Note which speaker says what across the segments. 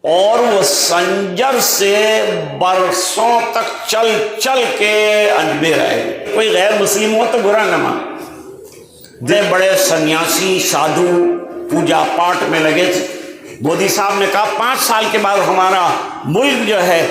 Speaker 1: और वो संजर से बरसों तक चल चल के अजमेर आए। कोई गैर मुस्लिम हो तो बुरा न मान। बड़े सन्यासी साधु पूजा पाठ में लगे थे। मोदी साहब ने कहा 5 साल के बाद हमारा मुल्क जो है,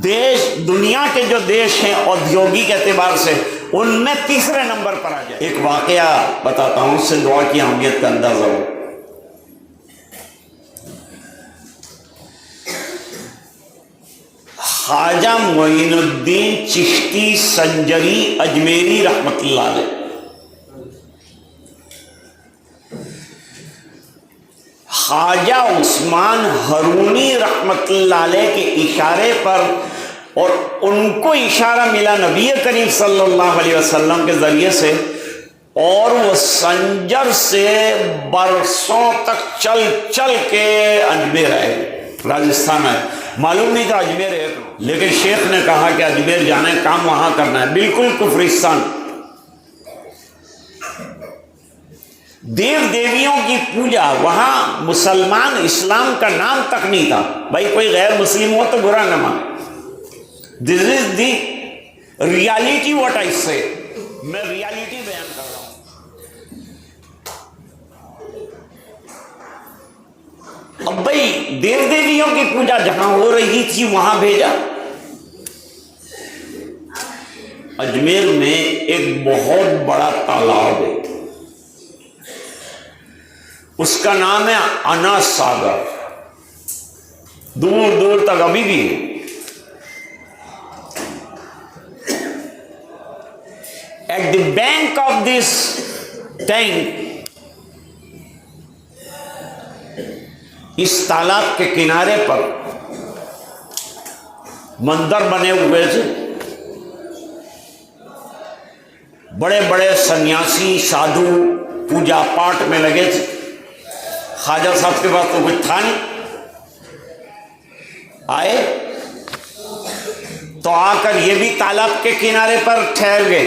Speaker 1: देश, दुनिया के जो देश हैं औद्योगिक एतबार से, उनमें 3रे नंबर पर आ जाए। एक वाकया बताता हूं, उससे दुआ की अहमियत का अंदाजा हो। ख्वाजा मोइनुद्दीन चिश्ती संजरी अजमेरी रहमतुल्लाह अलैह, ख्वाजा उस्मान हरूनी रहमतुल्लाह अलैह के इशारे पर, और उनको इशारा मिला नबी करीम सल्लल्लाहु अलैहि वसल्लम के जरिए से, और वो संजर से बरसों तक चल चल के अजमेर आए, राजस्थान आए। मालूम नहीं था अजमेर है, लेकिन शेख ने कहा कि अजमेर जाना है, काम वहां करना है। बिल्कुल कुफरिस्तान, देव देवियों की पूजा वहां, मुसलमान, इस्लाम का नाम तक नहीं था। भाई कोई गैर मुस्लिम हो तो बुरा न मान। This is the reality what I से, मैं रियलिटी बयान कर रहा हूं। अब भाई देव देवियों की पूजा जहां हो रही थी वहां भेजा। अजमेर में एक बहुत बड़ा तालाब है, उसका नाम है अना सागर। दूर दूर तक अभी भी है। At the bank of this tank, इस तालाब के किनारे पर मंदिर बने हुए थे। बड़े बड़े सन्यासी साधु पूजा पाठ में लगे थे। ख्वाजा साहब के पास तो कुछ था नहीं। आए तो आकर ये भी तालाब के किनारे पर ठहर गए।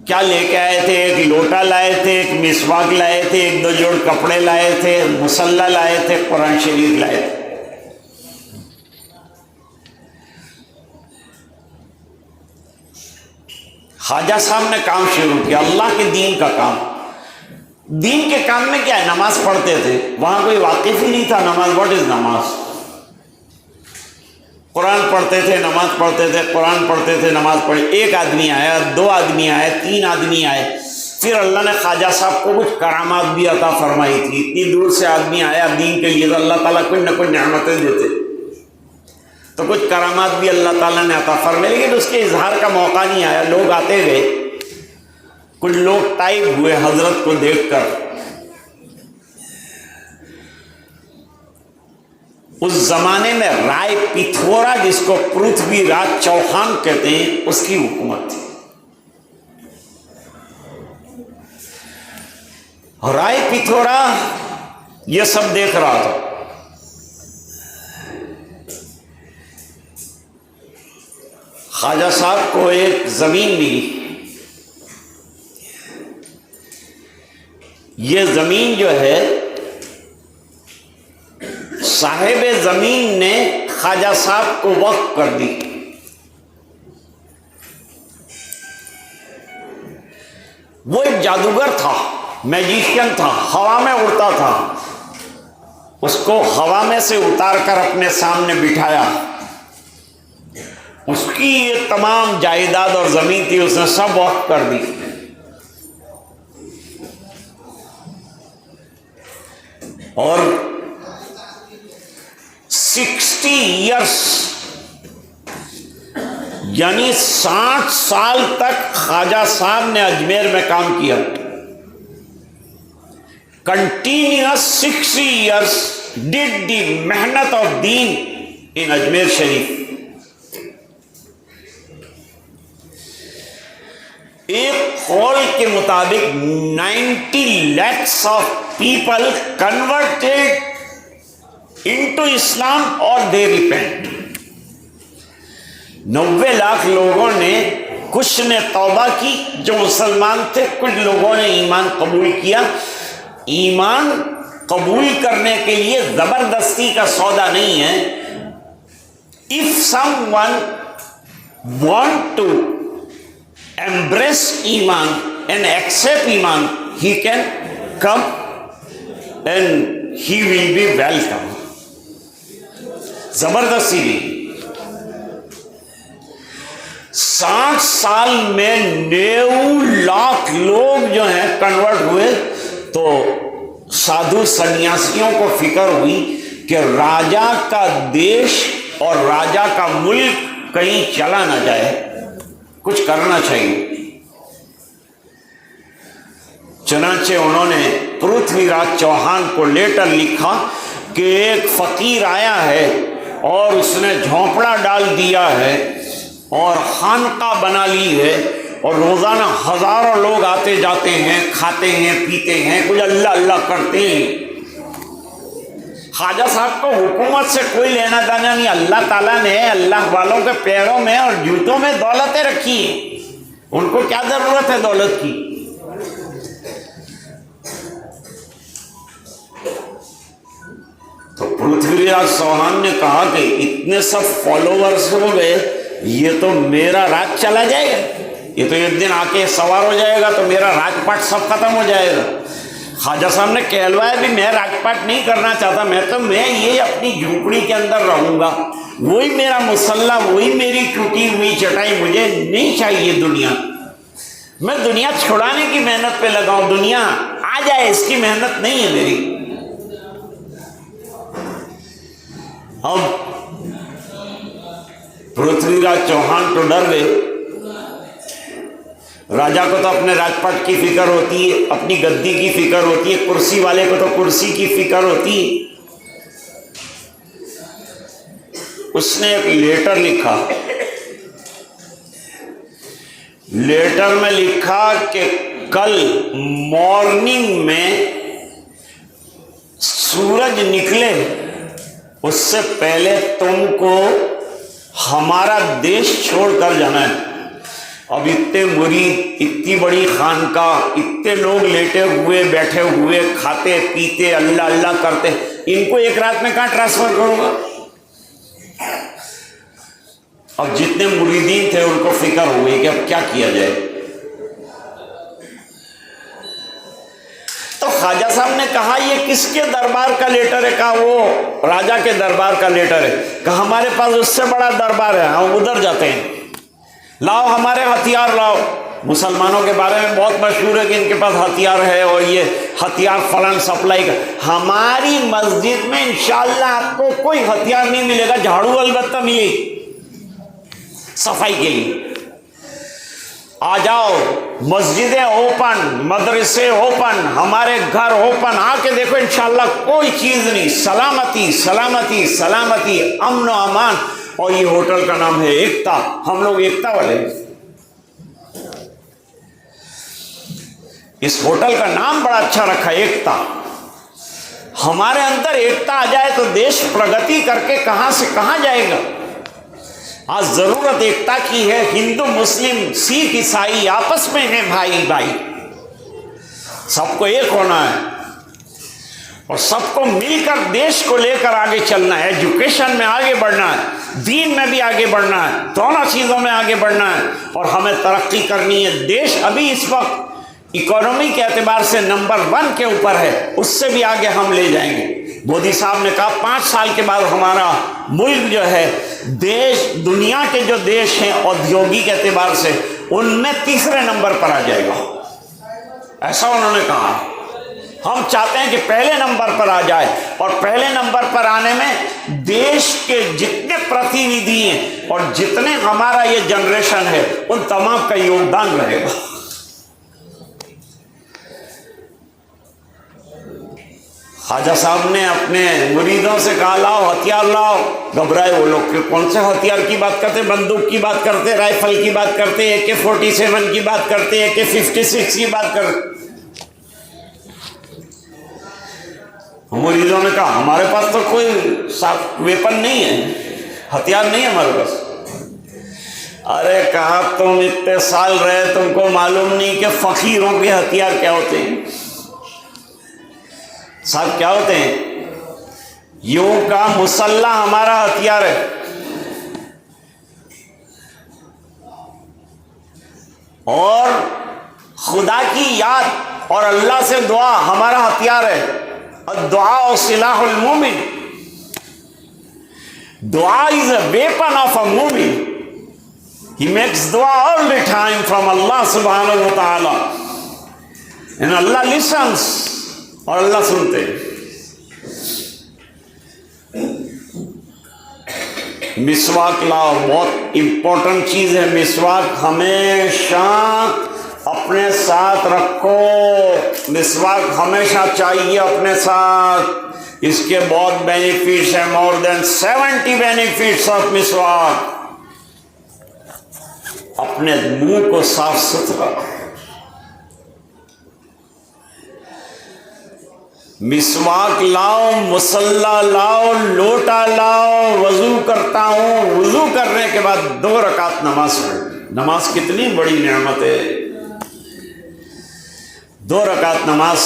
Speaker 1: क्या लेके आए थे? एक लोटा लाए थे, एक मिसवाक लाए थे, 1-2 जोड़ कपड़े लाए थे, मुसल्ला लाए थे, कुरान शरीफ लाए थे। ख्वाजा साहब ने काम शुरू किया, अल्लाह के दीन का काम। दीन के काम में क्या है? नमाज पढ़ते थे। वहां कोई वाकिफ ही नहीं था नमाज, व्हाट इज नमाज। कुरान पढ़ते थे, नमाज पढ़ते थे, कुरान पढ़ते थे, नमाज पढ़े। 1 आदमी आया, 2 आदमी आए, 3 आदमी आए। फिर अल्लाह ने ख्वाजा साहब को कुछ करामात भी अता फरमाई थी। इतनी दूर से आदमी आया दीन के लिए, तो अल्लाह ताला कुछ न कुछ नेमतें देते, तो कुछ करामात भी अल्लाह ताला ने अता फरमाई। लेकिन उसके इजहार का मौका नहीं आया। लोग आते गए। कुछ लोग टाइप हुए हजरत को देखकर। उस जमाने में राय पिथौरा, जिसको पृथ्वीराज चौहान कहते हैं, उसकी हुकूमत थी। राय पिथौरा ये सब देख रहा था। ख्वाजा साहब को एक जमीन मिली। ये जमीन जो है, साहिब जमीन ने ख्वाजा साहब को वक्फ कर दी। वो एक जादूगर था, मैजिशियन था, हवा में उड़ता था। उसको हवा में से उतार कर अपने सामने बिठाया। उसकी ये तमाम जायदाद और जमीन थी, उसने सब वक्फ कर दी। और 60 ईयर्स यानी 60 साल तक ख्वाजा साहब ने अजमेर में काम किया। कंटिन्यूअस 60 ईयर्स डिड दी मेहनत ऑफ दीन इन अजमेर शरीफ। एक कौल के मुताबिक 90 lakhs of people converted into Islam और दे रिपेंट। 90 लाख लोगों ने, कुछ ने तौबा की जो मुसलमान थे, कुछ लोगों ने ईमान कबूल किया। ईमान कबूल करने के लिए जबरदस्ती का सौदा नहीं है। If someone want to embrace Iman and accept Iman, he can come and he will be welcome. जबरदस्ती नहीं। 60 साल में 90 लाख लोग जो हैं कन्वर्ट हुए, तो साधु सन्यासियों को फिक्र हुई कि राजा का देश और राजा का मुल्क कहीं चला ना जाए, कुछ करना चाहिए। चुनांचे उन्होंने पृथ्वीराज चौहान को लेटर लिखा कि एक फकीर आया है और उसने झोंपड़ा डाल दिया है और खानका बना ली है और रोजाना हजारों लोग आते जाते हैं, खाते हैं, पीते हैं, कुछ अल्लाह अल्लाह करते हैं। ख्वाजा साहब को हुकूमत से कोई लेना देना नहीं। अल्लाह ताला ने अल्लाह वालों के पैरों में और जूतों में दौलतें रखी हैं, उनको क्या जरूरत है दौलत की। तो पृथ्वीराज चौहान ने कहा कि इतने सब फॉलोवर्स हो गए, ये तो मेरा राज चला जाएगा, ये तो एक दिन आके सवार हो जाएगा, तो मेरा राजपाट सब खत्म हो जाएगा। ख्वाजा साहब ने कहलवाया भी मैं राजपाट नहीं करना चाहता, मैं ये अपनी झोपड़ी के अंदर रहूंगा, वही मेरा मुसल्ला, वही मेरी टूटी हुई चटाई, मुझे नहीं चाहिए दुनिया। मैं दुनिया छुड़ाने की मेहनत पे लगाऊं, दुनिया आ जाए इसकी मेहनत नहीं है मेरी। अब पृथ्वीराज चौहान तो डर गए। राजा को तो अपने राजपाट की फिक्र होती है, अपनी गद्दी की फिक्र होती है, कुर्सी वाले को तो कुर्सी की फिक्र होती है। उसने एक लेटर लिखा, लेटर में लिखा कि कल मॉर्निंग में सूरज निकले उससे पहले तुमको हमारा देश छोड़कर जाना है। अब इतने मुरीद, इतनी बड़ी खानकाह, इतने लोग लेटे हुए, बैठे हुए, खाते पीते, अल्लाह अल्लाह करते, इनको एक रात में कहाँ ट्रांसफर करूंगा। अब जितने मुरीदीन थे उनको फिक्र हुई कि अब क्या किया जाए। तो ख्वाजा साहब ने कहा ये किसके दरबार का लेटर है? कहा वो राजा के दरबार का लेटर है। कहा हमारे पास उससे बड़ा दरबार है, हम उधर जाते हैं, लाओ हमारे हथियार लाओ। मुसलमानों के बारे में बहुत मशहूर है कि इनके पास हथियार है और ये हथियार फलान सप्लाई कर। हमारी मस्जिद में इंशाअल्लाह आपको कोई हथियार नहीं मिलेगा, झाड़ू अलबत्ता मिलेगी सफाई के लिए। आ जाओ, मस्जिदें ओपन, मदरसे ओपन, हमारे घर ओपन, आके देखो इंशाअल्लाह कोई चीज नहीं, सलामती सलामती सलामती, अमन अमान। और ये होटल का नाम है एकता, हम लोग एकता वाले। इस होटल का नाम बड़ा अच्छा रखा, एकता। हमारे अंदर एकता आ जाए तो देश प्रगति करके कहां से कहां जाएगा। आज जरूरत एकता की है। हिंदू मुस्लिम सिख ईसाई आपस में है भाई भाई, सबको एक होना है और सबको मिलकर देश को लेकर आगे चलना है। एजुकेशन में आगे बढ़ना है, दीन में भी आगे बढ़ना है, दोनों चीज़ों में आगे बढ़ना है और हमें तरक्की करनी है। देश अभी इस वक्त इकोनॉमी के एतबार से नंबर 1 के ऊपर है, उससे भी आगे हम ले जाएंगे। मोदी साहब ने कहा 5 साल के बाद हमारा मुल्क जो है, देश दुनिया के जो देश हैं औद्योगिक एतबार से, उनमें तीसरे नंबर पर आ जाएगा, ऐसा उन्होंने कहा। हम चाहते हैं कि पहले नंबर पर आ जाए और पहले नंबर पर आने में देश के जितने प्रतिनिधि हैं और जितने हमारा ये जनरेशन है उन तमाम का योगदान रहेगा। ख्वाजा साहब ने अपने मुरीदों से कहा लाओ हथियार लाओ। घबराए वो लोग कि कौन से हथियार की बात करते, बंदूक की बात करते, राइफल की बात करते, AK-47 की बात करते, AK-56 की बात करते। मुरीदों ने कहा हमारे पास तो कोई वेपन नहीं है, हथियार नहीं है हमारे पास। अरे कहा तुम इतने साल रहे, तुमको मालूम नहीं कि फकीरों के हथियार क्या होते हैं। साहब क्या होते हैं? यूं का मुसल्ला हमारा हथियार है, और खुदा की याद और अल्लाह से दुआ हमारा हथियार है। और दुआ सिलाहुल मोमिन, दुआ is a weapon of a मोमिन। He makes dua all the time from Allah subhanahu wa ta'ala, and Allah listens, और अल्लाह सुनते। मिसवाक लाओ, बहुत इंपॉर्टेंट चीज है। मिसवाक हमेशा अपने साथ रखो, मिसवाक हमेशा चाहिए अपने साथ। इसके बहुत बेनिफिट्स हैं, मोर देन 70 बेनिफिट्स ऑफ मिसवाक। अपने मुंह को साफ सुथरा, मिसवाक लाओ, मुसल्ला लाओ, लोटा लाओ। वजू करता हूं, वजू करने के बाद 2 रकात नमाज पढ़। नमाज कितनी बड़ी नेमत है। 2 रकात नमाज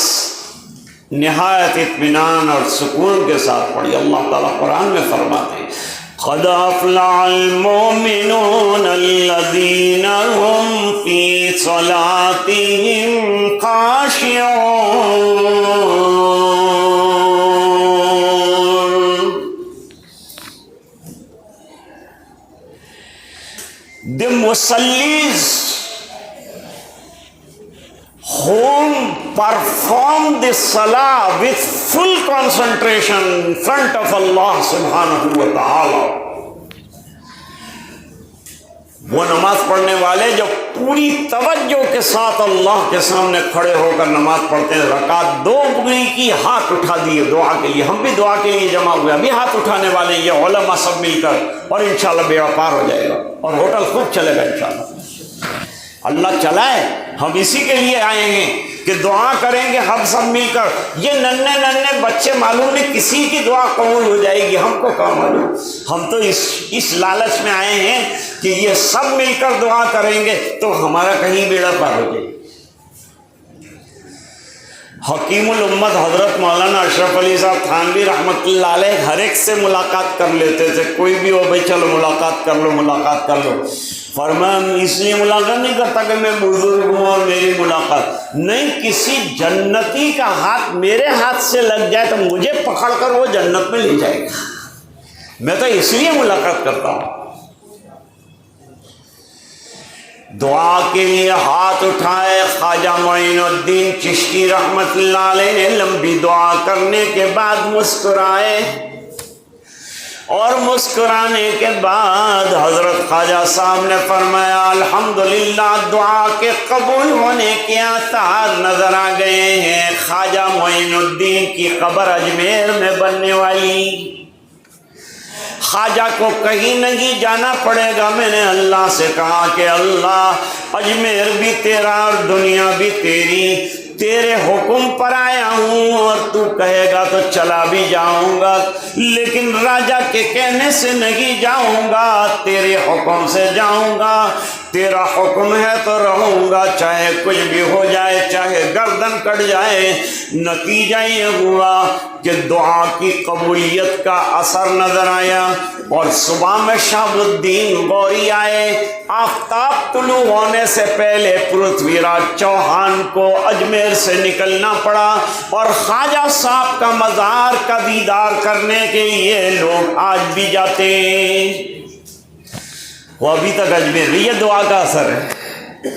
Speaker 1: निहायत इत्मीनान और सुकून के साथ पढ़ी। अल्लाह ताला कुरान में फरमाते हैं, क़द अफ़लहल मोमिनून अल्लज़ीना हुम फ़ी सलातिहिम ख़ाशिऊन। The musallis whom perform the salah with full concentration in front of Allah subhanahu wa ta'ala, वो नमाज पढ़ने वाले जो पूरी तवज्जो के साथ अल्लाह के सामने खड़े होकर नमाज पढ़ते हैं। रकात 2 पूरी की, हाथ उठा दिए दुआ के लिए। हम भी दुआ के लिए जमा हुए, अभी हाथ उठाने वाले ये उलमा सब मिलकर, और इंशाल्लाह बेड़ा पार हो जाएगा और होटल खूब चलेगा इंशाल्लाह। अल्लाह चलाए, हम इसी के लिए आए हैं कि दुआ करेंगे हम सब मिलकर। ये नन्हे नन्हे बच्चे, मालूम नहीं किसी की दुआ कबूल हो जाएगी, हमको क्या मालूम। हम तो इस लालच में आए हैं कि ये सब मिलकर दुआ करेंगे तो हमारा कहीं बेड़ा पार हो जाएगा। हकीमुल उम्मत हजरत मौलाना अशरफ अली साहब थानवी रहमतुल्लाह अलैह हर एक से मुलाकात कर लेते थे। कोई भी हो, भाई चलो मुलाकात कर लो, मुलाकात कर लो। फरमान इसलिए मुलाकात नहीं करता कि मैं बुजुर्ग हूँ और मेरी मुलाकात नहीं। किसी जन्नती का हाथ मेरे हाथ से लग जाए तो मुझे पकड़कर वो जन्नत में ले जाएगा। मैं तो इसलिए मुलाकात करता हूँ। दुआ के लिए हाथ उठाए। ख्वाजा मोइनुद्दीन चिश्ती रहमतुल्लाह अलैह ने लंबी दुआ करने के बाद मुस्कुराए, और मुस्कुराने के बाद हजरत ख्वाजा साहब ने फरमाया, अल्हम्दुलिल्लाह, दुआ के कबूल होने के आसार नजर आ गए हैं। ख्वाजा मोइनुद्दीन की कब्र अजमेर में बनने वाली। ख्वाजा को कहीं नहीं जाना पड़ेगा। मैंने अल्लाह से कहा कि अल्लाह, अजमेर भी तेरा और दुनिया भी तेरी, तेरे हुक्म पर आया हूँ और तू कहेगा तो चला भी जाऊंगा, लेकिन राजा के कहने से नहीं जाऊंगा, तेरे हुक्म से जाऊंगा। तेरा हुक्म है तो रहूंगा, चाहे कुछ भी हो जाए, चाहे गर्दन कट जाए। नतीजा ये हुआ कि दुआ की कबूलियत का असर नजर आया। और सुबह में शहाबुद्दीन गौरी आए। आफ्ताब तुलू होने से पहले पृथ्वीराज चौहान को अजमेर से निकलना पड़ा, और ख्वाजा साहब का मज़ार का दीदार करने के लिए लोग आज भी जाते हैं। वो अभी तक अजमेर, ये दुआ का असर है।